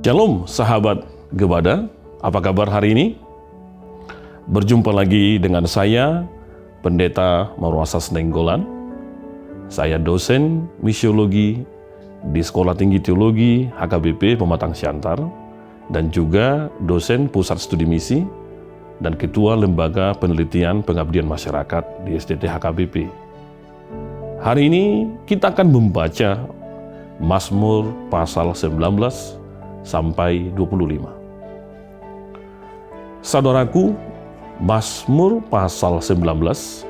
Shalom sahabat Gebada, apa kabar hari ini? Berjumpa lagi dengan saya, Pendeta Marwasas Nenggolan. Saya dosen misiologi di Sekolah Tinggi Teologi HKBP Pematang Siantar dan juga dosen Pusat Studi Misi dan Ketua Lembaga Penelitian Pengabdian Masyarakat di SDT HKBP. Hari ini kita akan membaca Mazmur pasal 19 sampai 25. Saudaraku, Mazmur pasal 19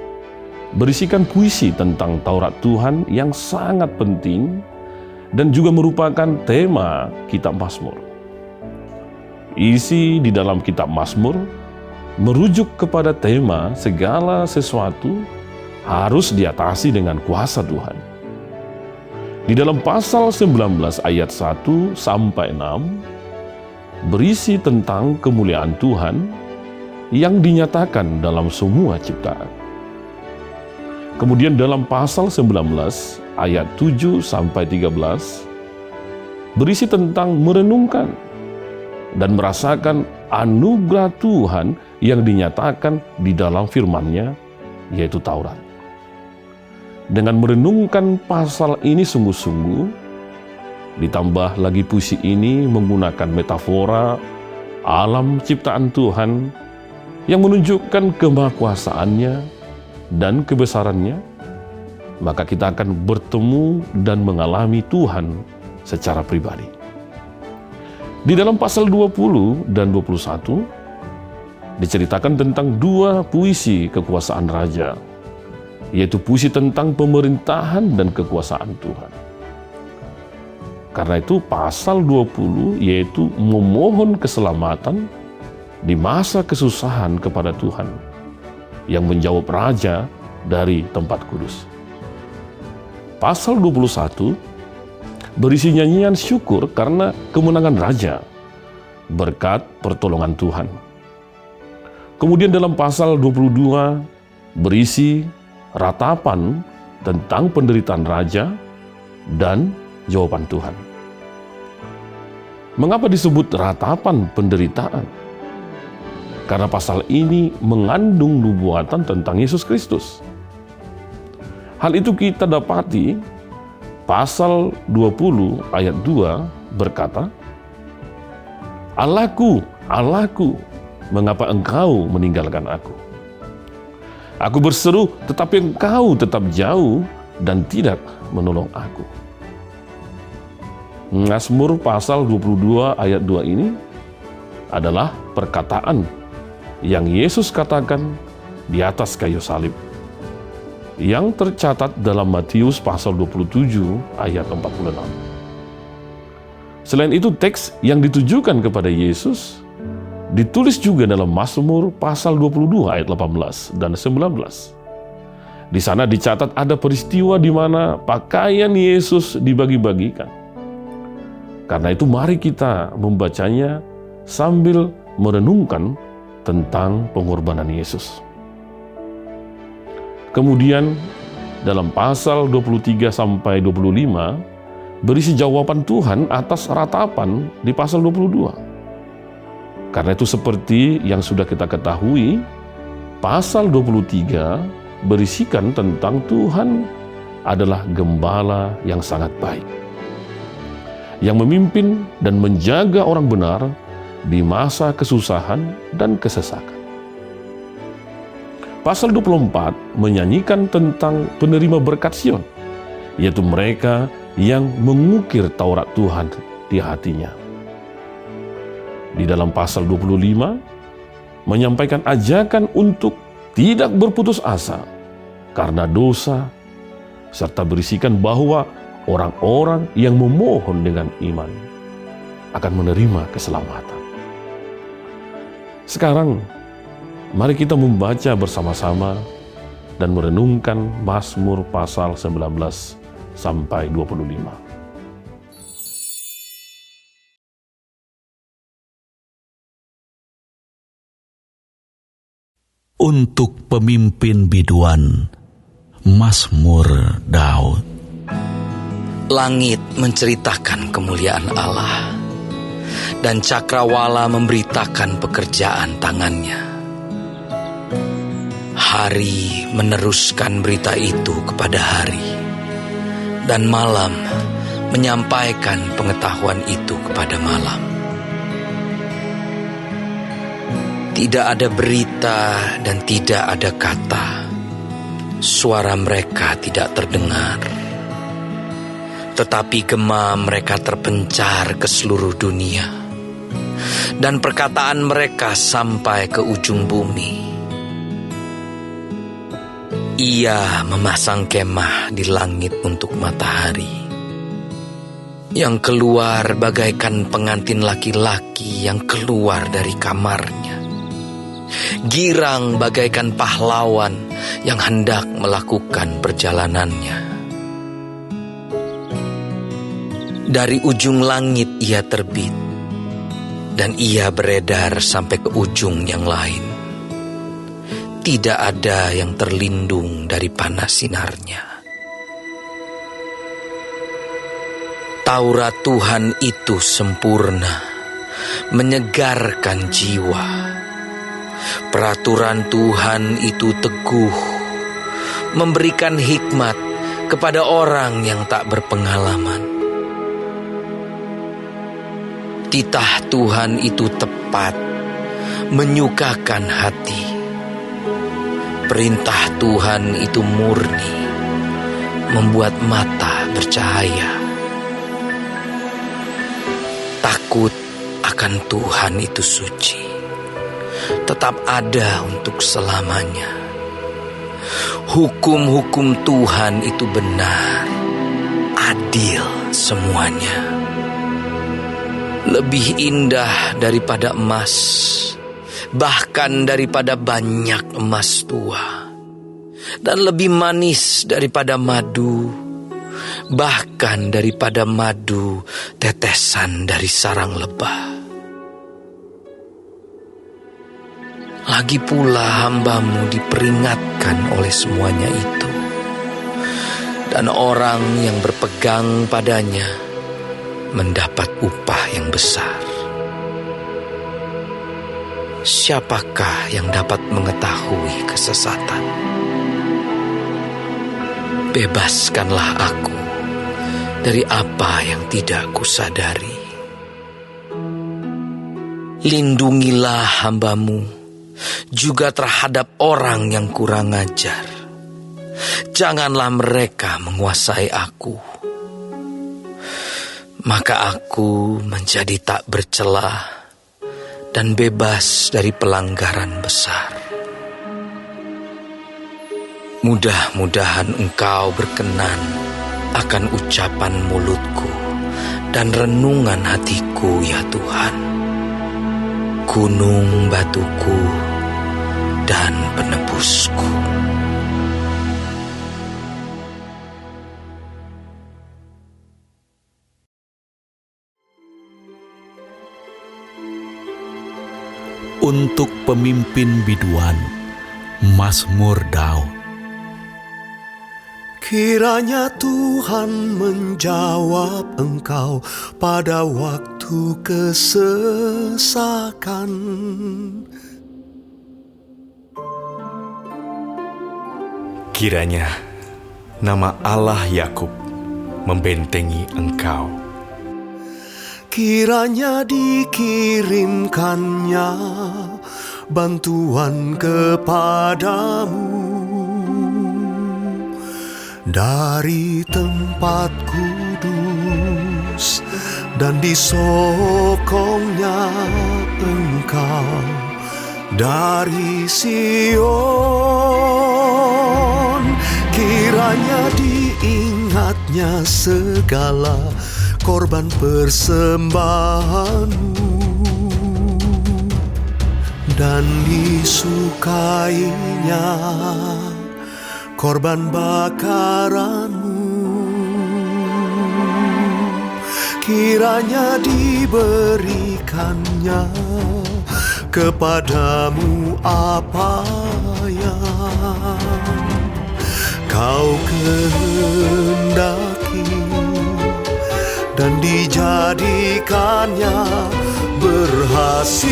berisikan puisi tentang Taurat Tuhan yang sangat penting dan juga merupakan tema kitab Mazmur. Isi di dalam kitab Mazmur merujuk kepada tema segala sesuatu harus diatasi dengan kuasa Tuhan. Di dalam pasal 19 ayat 1 sampai 6 berisi tentang kemuliaan Tuhan yang dinyatakan dalam semua ciptaan. Kemudian dalam pasal 19 ayat 7 sampai 13 berisi tentang merenungkan dan merasakan anugerah Tuhan yang dinyatakan di dalam firman-Nya, yaitu Taurat. Dengan merenungkan pasal ini sungguh-sungguh, ditambah lagi puisi ini menggunakan metafora alam ciptaan Tuhan yang menunjukkan kemahakuasaannya dan kebesarannya, maka kita akan bertemu dan mengalami Tuhan secara pribadi. Di dalam pasal 20 dan 21 diceritakan tentang dua puisi kekuasaan raja, yaitu puisi tentang pemerintahan dan kekuasaan Tuhan. Karena itu pasal 20 yaitu memohon keselamatan di masa kesusahan kepada Tuhan yang menjawab raja dari tempat kudus. Pasal 21 berisi nyanyian syukur karena kemenangan raja berkat pertolongan Tuhan. Kemudian dalam pasal 22 berisi ratapan tentang penderitaan raja dan jawaban Tuhan. Mengapa disebut ratapan penderitaan? Karena pasal ini mengandung nubuatan tentang Yesus Kristus. Hal itu kita dapati pasal 20 ayat 2 berkata, "Allahku, Allahku, mengapa engkau meninggalkan aku? Aku berseru, tetapi engkau tetap jauh dan tidak menolong aku." Mazmur pasal 22 ayat 2 ini adalah perkataan yang Yesus katakan di atas kayu salib, yang tercatat dalam Matius pasal 27 ayat 46. Selain itu, teks yang ditujukan kepada Yesus ditulis juga dalam Mazmur pasal 22 ayat 18 dan 19. Di sana dicatat ada peristiwa di mana pakaian Yesus dibagi-bagikan. Karena itu mari kita membacanya sambil merenungkan tentang pengorbanan Yesus. Kemudian dalam pasal 23 sampai 25 berisi jawaban Tuhan atas ratapan di pasal 22. Karena itu seperti yang sudah kita ketahui, pasal 23 berisikan tentang Tuhan adalah gembala yang sangat baik, yang memimpin dan menjaga orang benar di masa kesusahan dan kesesakan. Pasal 24 menyanyikan tentang penerima berkat Sion, yaitu mereka yang mengukir Taurat Tuhan di hatinya. Di dalam pasal 25 menyampaikan ajakan untuk tidak berputus asa karena dosa, serta berisikan bahwa orang-orang yang memohon dengan iman akan menerima keselamatan. Sekarang, mari kita membaca bersama-sama dan merenungkan Mazmur pasal 19 sampai 25. Untuk pemimpin biduan, Mazmur Daud. Langit menceritakan kemuliaan Allah, dan cakrawala memberitakan pekerjaan tangannya. Hari meneruskan berita itu kepada hari, dan malam menyampaikan pengetahuan itu kepada malam. Tidak ada berita dan tidak ada kata. Suara mereka tidak terdengar. Tetapi gema mereka terpencar ke seluruh dunia, dan perkataan mereka sampai ke ujung bumi. Ia memasang kemah di langit untuk matahari, yang keluar bagaikan pengantin laki-laki yang keluar dari kamarnya. Girang bagaikan pahlawan yang hendak melakukan perjalanannya. Dari ujung langit ia terbit, dan ia beredar sampai ke ujung yang lain. Tidak ada yang terlindung dari panas sinarnya. Taurat Tuhan itu sempurna, menyegarkan jiwa. Peraturan Tuhan itu teguh, memberikan hikmat kepada orang yang tak berpengalaman. Titah Tuhan itu tepat, menyukakan hati. Perintah Tuhan itu murni, membuat mata bercahaya. Takut akan Tuhan itu suci, tetap ada untuk selamanya. Hukum-hukum Tuhan itu benar, adil semuanya. Lebih indah daripada emas, bahkan daripada banyak emas tua, dan lebih manis daripada madu, bahkan daripada madu tetesan dari sarang lebah. Lagi pula hamba-Mu diperingatkan oleh semuanya itu, dan orang yang berpegang padanya mendapat upah yang besar. Siapakah yang dapat mengetahui kesesatan? Bebaskanlah aku dari apa yang tidak kusadari. Lindungilah hamba-Mu juga terhadap orang yang kurang ajar. Janganlah mereka menguasai aku. Maka aku menjadi tak bercelah dan bebas dari pelanggaran besar. Mudah-mudahan Engkau berkenan akan ucapan mulutku dan renungan hatiku, ya Tuhan, gunung batuku dan penebusku. Untuk pemimpin biduan, Mazmur Daud. Kiranya Tuhan menjawab engkau pada waktu kesesakan. Kiranya nama Allah Yakub membentengi engkau. Kiranya dikirimkannya bantuan kepadamu dari tempat kudus, dan disokongnya engkau dari Sion. Kiranya diingatnya segala korban persembahanmu, dan disukainya korban bakaranmu. Kiranya diberikannya kepadamu apa yang kau kehendaki dan dijadikannya berhasil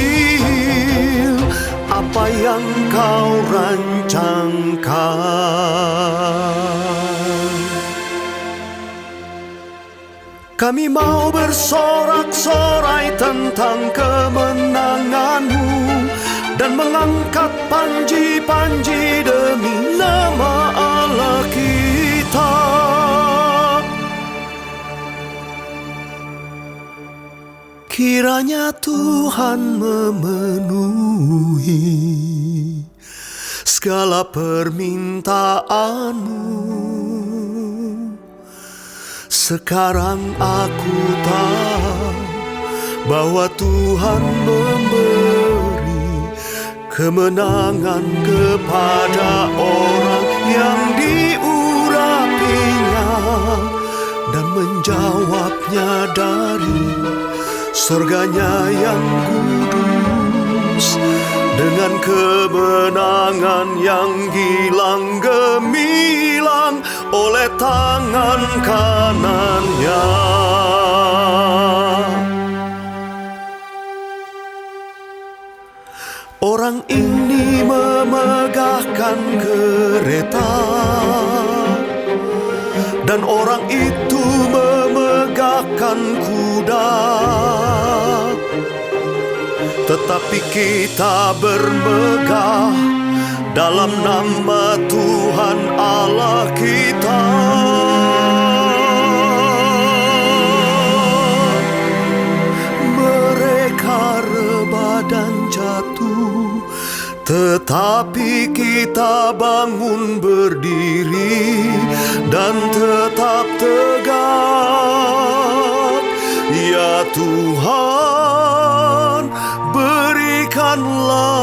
apa yang kau rancangkan. Kami mau bersorak-sorai tentang kemenanganmu dan mengangkat panji-panji demi nama Allah kita. Kiranya Tuhan memenuhi segala permintaanmu. Sekarang aku tahu bahwa Tuhan memberi kemenangan kepada orang yang diurapinya dan menjawabnya dari surganya yang kudus dengan kemenangan yang gilang gemilang oleh tangan kanannya. Orang ini memegahkan kereta dan orang itu memegahkan kuda, tetapi kita bermegah dalam nama Tuhan Allah kita. Mereka rebah dan jatuh, tetapi kita bangun berdiri dan tetap tegak. Ya Tuhan, berikanlah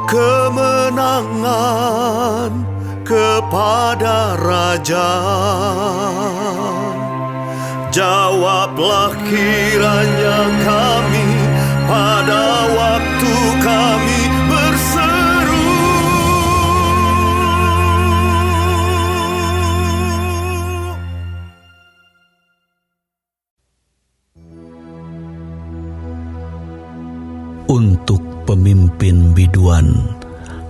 kemenangan kepada Raja. Jawablah kiranya kami pada waktu kami berseru. Untuk pemimpin biduan,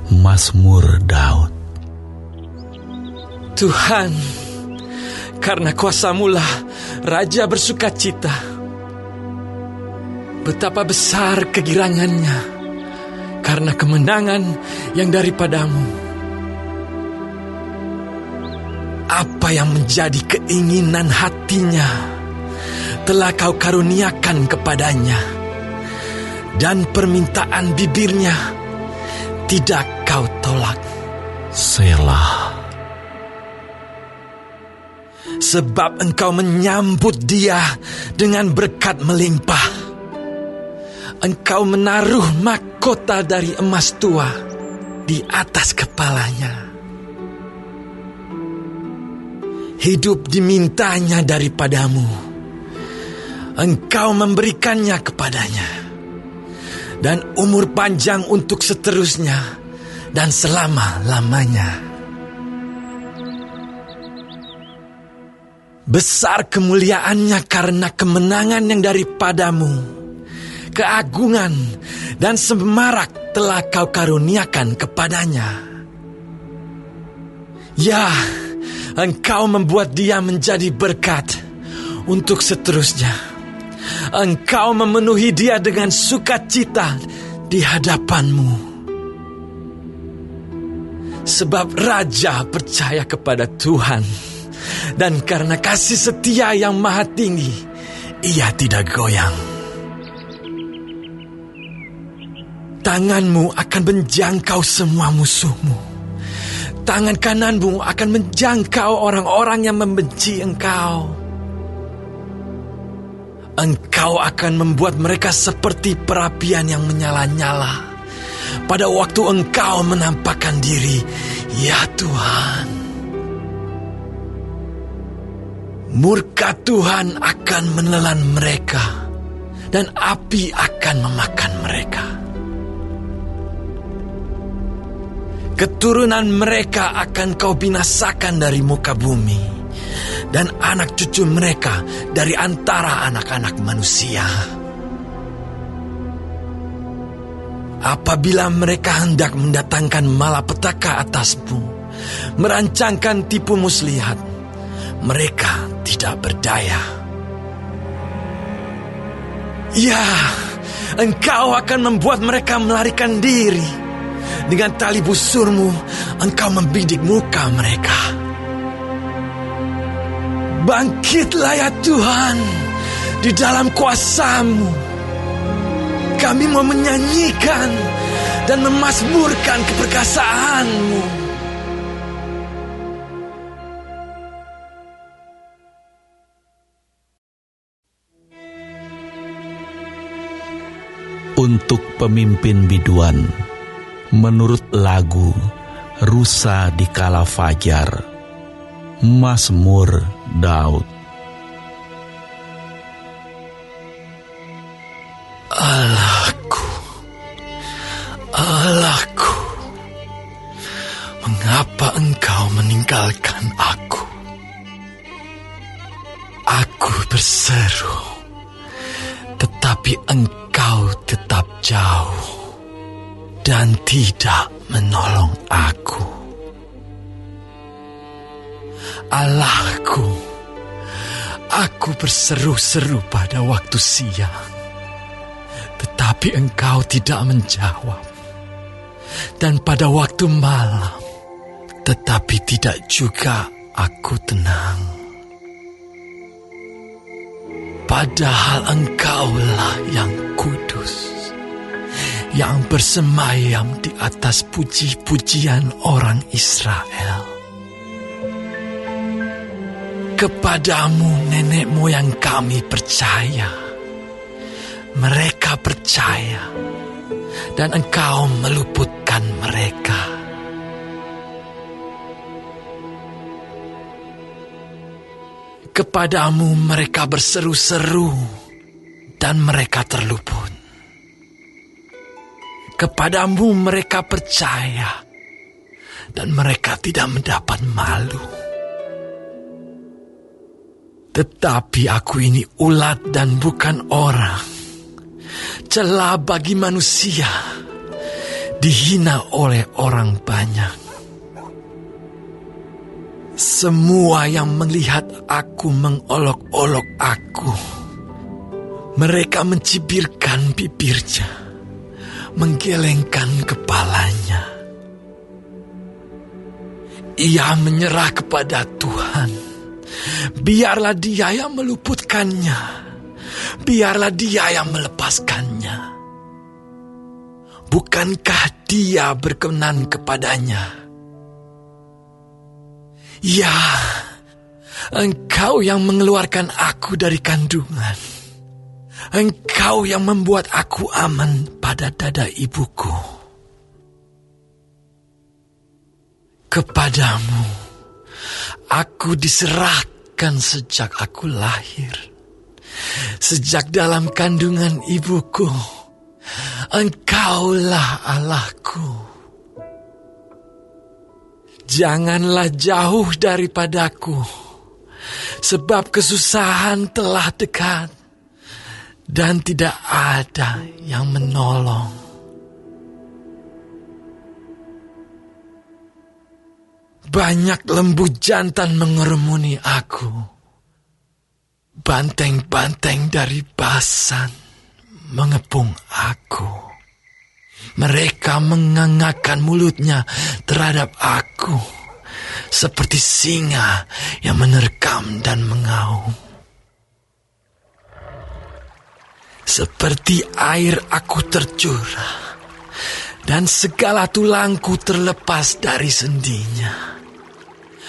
Mazmur Daud. Tuhan, karena kuasa-Mulah Raja bersukacita. Betapa besar kegirangannya karena kemenangan yang daripada-Mu. Apa yang menjadi keinginan hatinya telah Kau karuniakan kepadanya, dan permintaan bibirnya tidak Kau tolak. Selah. Sebab Engkau menyambut dia dengan berkat melimpah. Engkau menaruh mahkota dari emas tua di atas kepalanya. Hidup dimintanya daripada-Mu. Engkau memberikannya kepadanya, dan umur panjang untuk seterusnya dan selama-lamanya. Besar kemuliaannya karena kemenangan yang daripada-Mu. Keagungan dan semarak telah Kau karuniakan kepadanya. Ya, Engkau membuat dia menjadi berkat untuk seterusnya. Engkau memenuhi dia dengan sukacita di hadapan-Mu. Sebab Raja percaya kepada Tuhan, dan karena kasih setia yang maha tinggi, ia tidak goyang. Tangan-Mu akan menjangkau semua musuh-Mu. Tangan kanan-Mu akan menjangkau orang-orang yang membenci Engkau. Engkau akan membuat mereka seperti perapian yang menyala-nyala pada waktu Engkau menampakkan diri, ya Tuhan. Murka Tuhan akan menelan mereka, dan api akan memakan mereka. Keturunan mereka akan Kau binasakan dari muka bumi, dan anak cucu mereka dari antara anak-anak manusia. Apabila mereka hendak mendatangkan malapetaka atasmu, merancangkan tipu muslihat, mereka tidak berdaya. Ya, engkau akan membuat mereka melarikan diri. Dengan tali busurmu, engkau membidik muka mereka. Bangkitlah ya Tuhan, di dalam kuasa-Mu. Kami mau menyanyikan dan memazmurkan keperkasaan-Mu. Untuk pemimpin biduan, menurut lagu Rusa di Kala Fajar, Mazmur Daud. Allahku, Allahku, mengapa Engkau meninggalkan aku? Aku berseru, tetapi Engkau tetap jauh dan tidak menolong aku. Allahku, aku berseru-seru pada waktu siang, tetapi Engkau tidak menjawab. Dan pada waktu malam, tetapi tidak juga aku tenang. Padahal Engkaulah yang kudus, yang bersemayam di atas puji-pujian orang Israel. Kepadamu nenek moyang kami percaya. Mereka percaya, dan Engkau meluputkan mereka. Kepadamu mereka berseru-seru, dan mereka terluput. Kepadamu mereka percaya, dan mereka tidak mendapat malu. Tetapi aku ini ulat dan bukan orang, celah bagi manusia, dihina oleh orang banyak. Semua yang melihat aku mengolok-olok aku. Mereka mencibirkan bibirnya, menggelengkan kepalanya. Ia menyerah kepada Tuhan. Biarlah Dia yang meluputkannya. Biarlah Dia yang melepaskannya. Bukankah Dia berkenan kepadanya? Ya, Engkau yang mengeluarkan aku dari kandungan. Engkau yang membuat aku aman pada dada ibuku. Kepadamu aku diserahkan sejak aku lahir. Sejak dalam kandungan ibuku, Engkaulah Allahku. Janganlah jauh daripadaku, sebab kesusahan telah dekat, dan tidak ada yang menolong. Banyak lembu jantan mengerumuni aku. Banteng-banteng dari Basan mengepung aku. Mereka mengangakkan mulutnya terhadap aku, seperti singa yang menerkam dan mengaum. Seperti air aku tercurah, dan segala tulangku terlepas dari sendinya.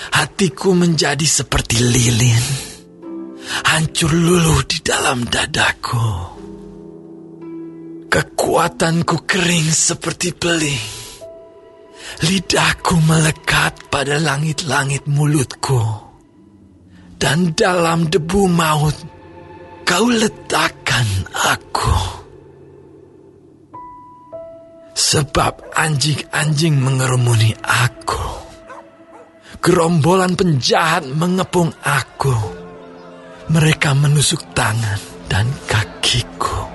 Hatiku menjadi seperti lilin, hancur luluh di dalam dadaku. Kekuatanku kering seperti beling. Lidahku melekat pada langit-langit mulutku. Dan dalam debu maut Kau letakkan aku. Sebab anjing-anjing mengerumuni aku. Gerombolan penjahat mengepung aku. Mereka menusuk tangan dan kakiku.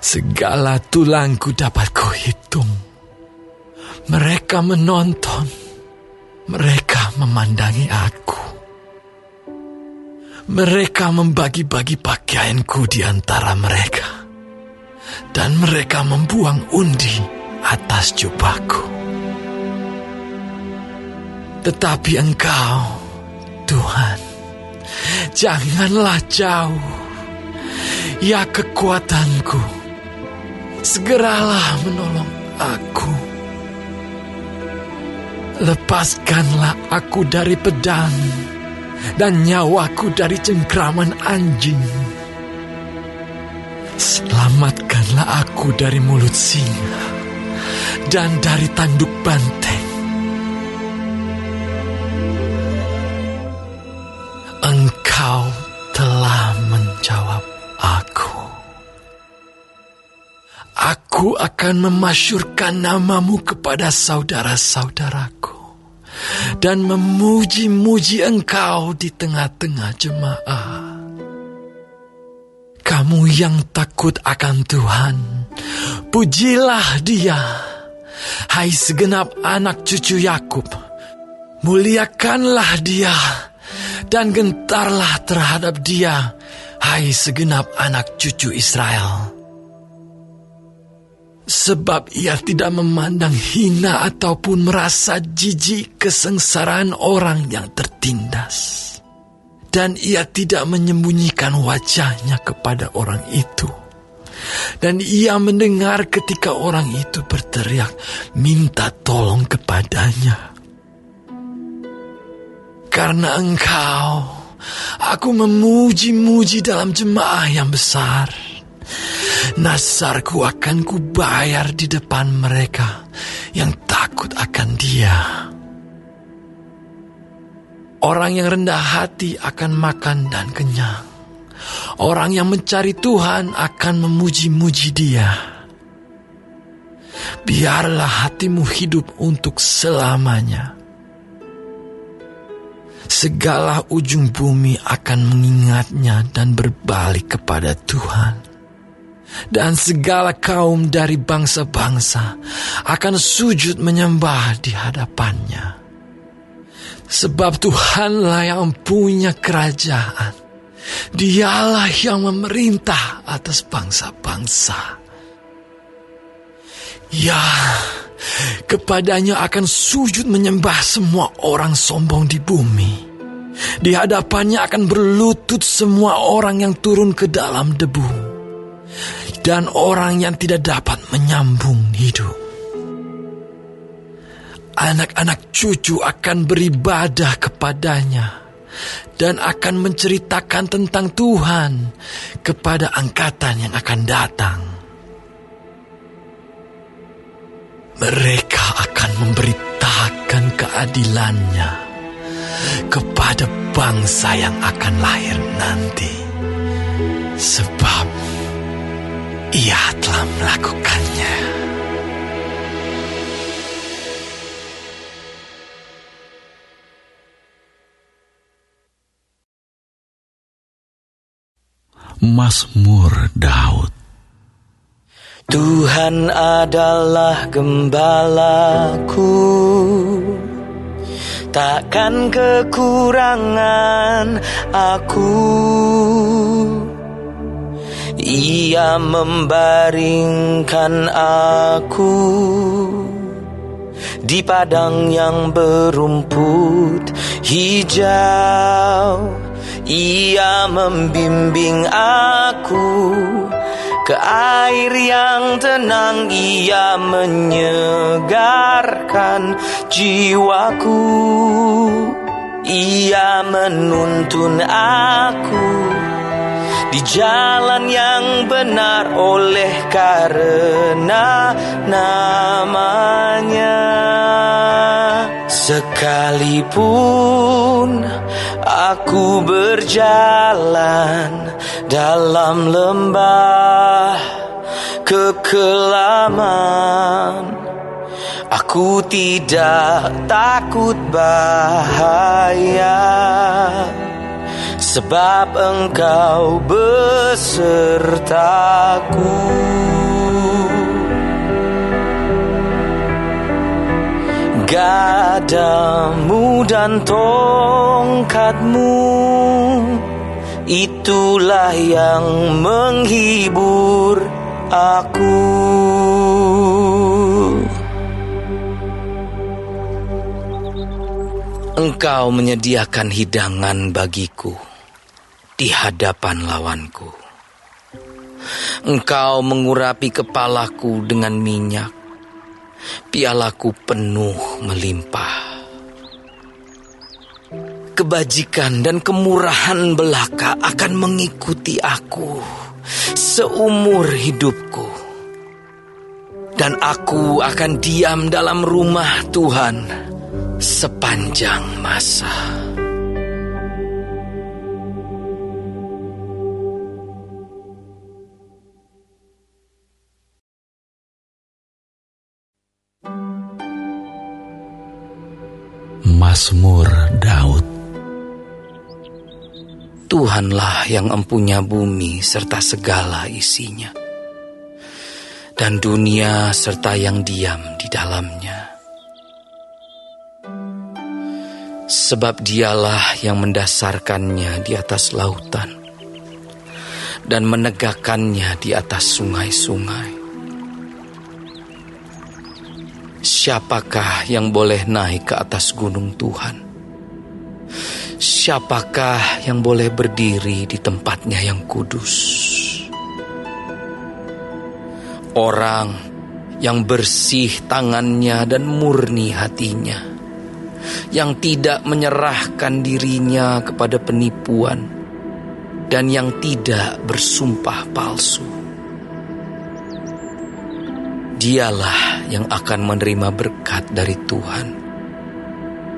Segala tulangku dapat kuhitung. Mereka menonton. Mereka memandangi aku. Mereka membagi-bagi pakaianku di antara mereka. Dan mereka membuang undi atas jubahku. Tetapi Engkau, Tuhan, janganlah jauh. Ya kekuatanku, segeralah menolong aku. Lepaskanlah aku dari pedang dan nyawaku dari cengkraman anjing. Selamatkanlah aku dari mulut singa dan dari tanduk banteng. Engkau telah menjawab aku. Aku akan memasyurkan namamu kepada saudara-saudaraku dan memuji-muji Engkau di tengah-tengah jemaah. Kamu yang takut akan Tuhan, pujilah Dia. Hai segenap anak cucu Yakub, muliakanlah Dia dan gentarlah terhadap Dia, hai segenap anak cucu Israel. Sebab Ia tidak memandang hina ataupun merasa jijik kesengsaraan orang yang tertindas. Dan Ia tidak menyembunyikan wajahnya kepada orang itu. Dan Ia mendengar ketika orang itu berteriak minta tolong kepadanya. Karena Engkau, aku memuji-muji dalam jemaah yang besar. Nasarku akan kubayar di depan mereka yang takut akan Dia. Orang yang rendah hati akan makan dan kenyang. Orang yang mencari Tuhan akan memuji-muji Dia. Biarlah hatimu hidup untuk selamanya. Segala ujung bumi akan mengingatnya dan berbalik kepada Tuhan. Dan segala kaum dari bangsa-bangsa akan sujud menyembah di hadapannya. Sebab Tuhanlah yang punya kerajaan. Dialah yang memerintah atas bangsa-bangsa. Ya, kepadanya akan sujud menyembah semua orang sombong di bumi. Di hadapannya akan berlutut semua orang yang turun ke dalam debu. Dan orang yang tidak dapat menyambung hidup. Anak-anak cucu akan beribadah kepadanya dan akan menceritakan tentang Tuhan kepada angkatan yang akan datang. Mereka akan memberitakan keadilannya kepada bangsa yang akan lahir nanti, sebab Ia telah melakukannya. Mazmur Daud. Tuhan adalah gembalaku, takkan kekurangan aku. Ia membaringkan aku di padang yang berumput hijau. Ia membimbing aku ke air yang tenang. Ia menyegarkan jiwaku. Ia menuntun aku di jalan yang benar oleh karena namanya. Sekalipun aku berjalan dalam lembah kekelaman, Aku tidak takut bahaya, sebab Engkau besertaku. Gadamu dan tongkatmu, itulah yang menghibur aku. Engkau menyediakan hidangan bagiku di hadapan lawanku. Engkau mengurapi kepalaku dengan minyak, pialaku penuh melimpah. Kebajikan dan kemurahan belaka akan mengikuti aku seumur hidupku, dan aku akan diam dalam rumah Tuhan sepanjang masa. Mazmur Daud. Tuhanlah yang empunya bumi serta segala isinya, dan dunia serta yang diam di dalamnya. Sebab Dialah yang mendasarkannya di atas lautan dan menegakkannya di atas sungai-sungai. Siapakah yang boleh naik ke atas gunung Tuhan? Siapakah yang boleh berdiri di tempatnya yang kudus? Orang yang bersih tangannya dan murni hatinya, yang tidak menyerahkan dirinya kepada penipuan, dan yang tidak bersumpah palsu. Dialah yang akan menerima berkat dari Tuhan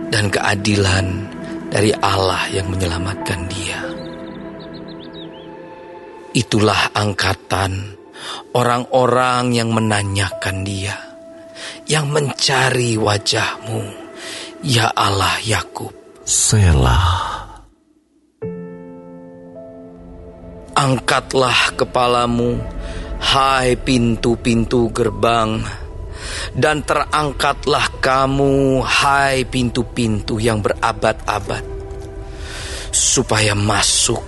dan keadilan dari Allah yang menyelamatkan dia. Itulah angkatan orang-orang yang menanyakan dia, yang mencari wajah-Mu, ya Allah Yakub. Selah. Angkatlah kepalamu, hai pintu-pintu gerbang, dan terangkatlah kamu, hai pintu-pintu yang berabad-abad, supaya masuk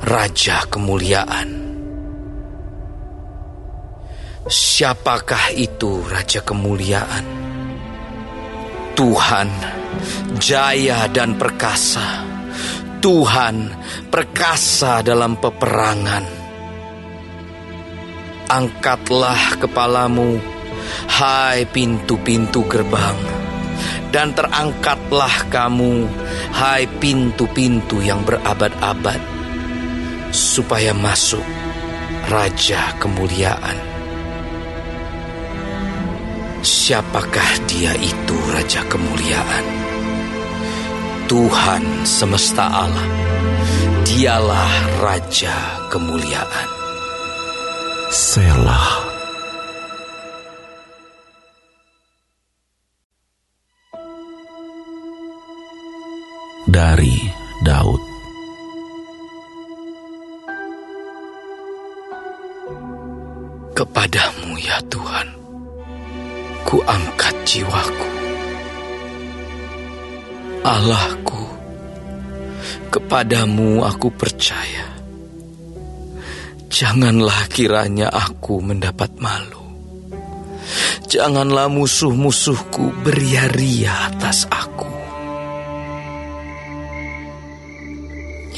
Raja Kemuliaan. Siapakah itu Raja Kemuliaan? Tuhan, jaya dan perkasa. Tuhan, perkasa dalam peperangan. Angkatlah kepalamu, hai pintu-pintu gerbang, dan terangkatlah kamu, hai pintu-pintu yang berabad-abad, supaya masuk Raja Kemuliaan. Siapakah dia itu Raja Kemuliaan? Tuhan semesta alam, Dialah Raja Kemuliaan. Selah. Dari Daud. Kepadamu ya Tuhan, ku angkat jiwaku. Allahku, kepadamu aku percaya. Janganlah kiranya aku mendapat malu. Janganlah musuh-musuhku beria-ria atas aku.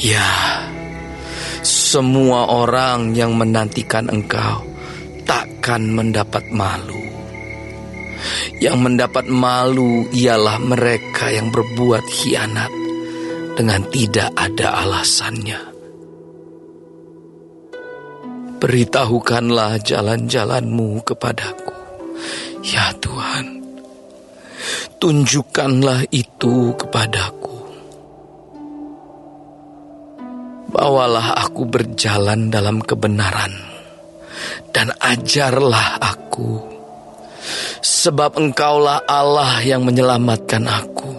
Ya, semua orang yang menantikan Engkau takkan mendapat malu. Yang mendapat malu ialah mereka yang berbuat khianat dengan tidak ada alasannya. Beritahukanlah jalan-jalan-Mu kepadaku, ya Tuhan. Tunjukkanlah itu kepadaku. Bawalah aku berjalan dalam kebenaran-Mu, dan ajarlah aku Sebab Engkaulah Allah yang menyelamatkan aku.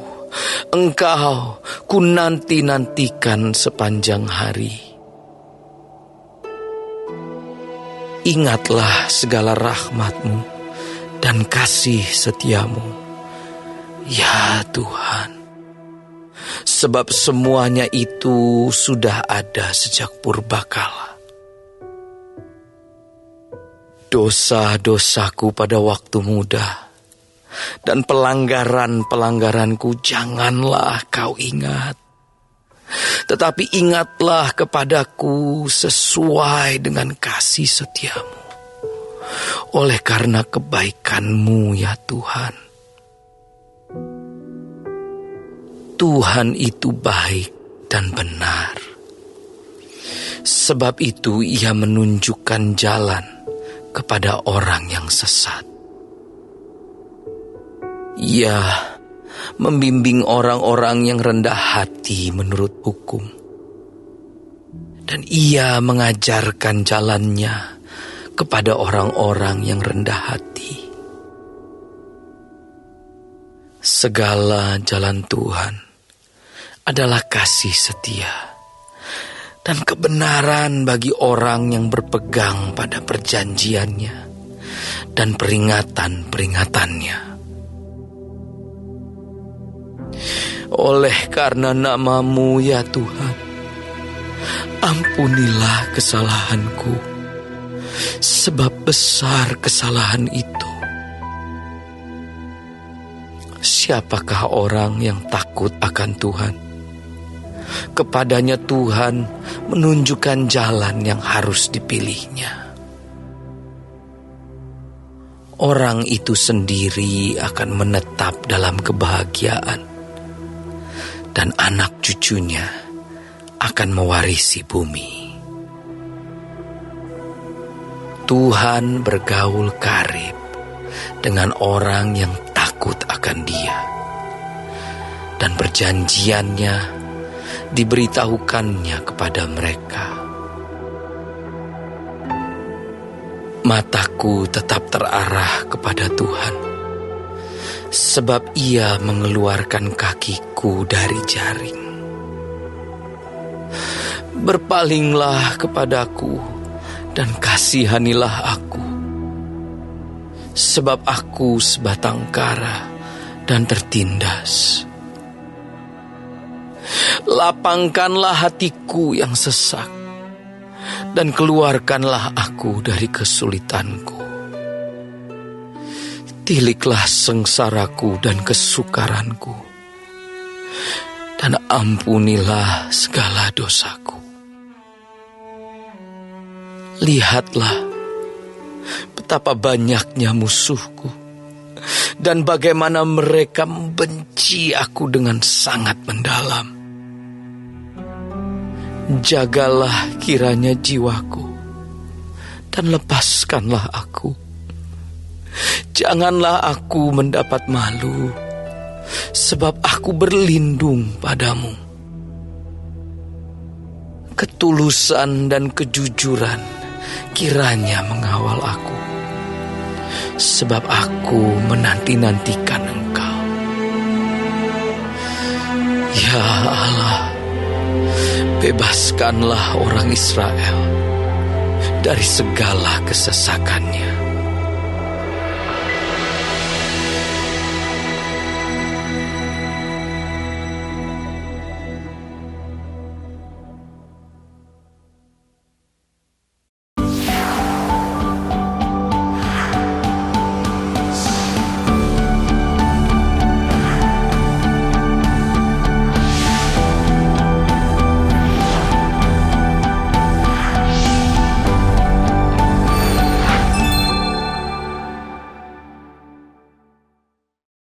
Engkau ku nanti-nantikan sepanjang hari. Ingatlah segala rahmat-Mu dan kasih setia-Mu, ya Tuhan. Sebab semuanya itu sudah ada sejak purbakala. Dosa-dosaku pada waktu muda dan pelanggaran-pelanggaranku janganlah Kau ingat. Tetapi ingatlah kepadaku sesuai dengan kasih setia-Mu. Oleh karena kebaikan-Mu, ya Tuhan. Tuhan itu baik dan benar. Sebab itu Ia menunjukkan jalan kepada orang yang sesat. Ia membimbing orang-orang yang rendah hati menurut hukum. Dan Ia mengajarkan jalannya kepada orang-orang yang rendah hati. Segala jalan Tuhan adalah kasih setia dan kebenaran bagi orang yang berpegang pada perjanjiannya dan peringatan-peringatannya. Oleh karena nama-Mu, ya Tuhan, ampunilah kesalahanku, sebab besar kesalahan itu. Siapakah orang yang takut akan Tuhan? Kepadanya Tuhan menunjukkan jalan yang harus dipilihnya. Orang itu sendiri akan menetap dalam kebahagiaan, dan anak cucunya akan mewarisi bumi. Tuhan bergaul karib dengan orang yang takut akan Dia, dan perjanjiannya diberitahukannya kepada mereka. Mataku tetap terarah kepada Tuhan, sebab Ia mengeluarkan kakiku dari jaring. Berpalinglah kepadaku dan kasihanilah aku, sebab aku sebatang kara dan tertindas. Lapangkanlah hatiku yang sesak, dan keluarkanlah aku dari kesulitanku. Tiliklah sengsaraku dan kesukaranku, dan ampunilah segala dosaku. Lihatlah betapa banyaknya musuhku, dan bagaimana mereka membenci aku dengan sangat mendalam. Jagalah kiranya jiwaku, dan lepaskanlah aku. Janganlah aku mendapat malu, sebab aku berlindung padamu. Ketulusan dan kejujuran kiranya mengawal aku, sebab aku menanti-nantikan Engkau. Ya Allah, bebaskanlah orang Israel dari segala kesesakannya.